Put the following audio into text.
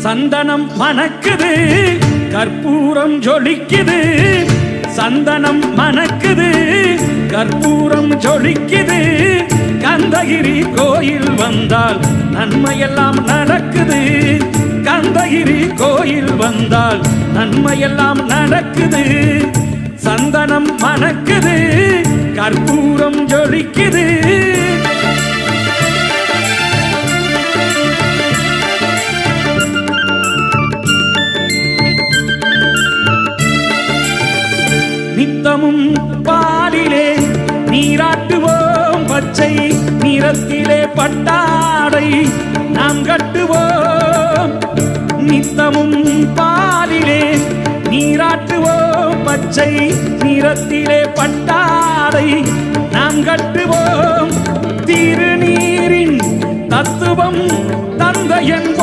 சந்தனம் மணக்குது கற்பூரம் ஜொலிக்குது சந்தனம் மணக்குது கற்பூரம் ஜொலிக்குது கந்தகிரி கோயில் வந்தால் நன்மையெல்லாம் நடக்குது கந்தகிரி கோயில் வந்தால் நன்மையெல்லாம் நடக்குது சந்தனம் மணக்குது கற்பூரம் ஜொலிக்குது நித்தமும் பாலிலே நீராட்டுவோம் பச்சை நிறத்திலே பட்டாடை நாம் கட்டுவோம் நித்தமும் பாலிலே நீராட்டுவோம் பச்சை நிறத்திலே பட்டாடை நாம் கட்டுவோம் திருநீரின் தத்துவம் தந்தை என்போம்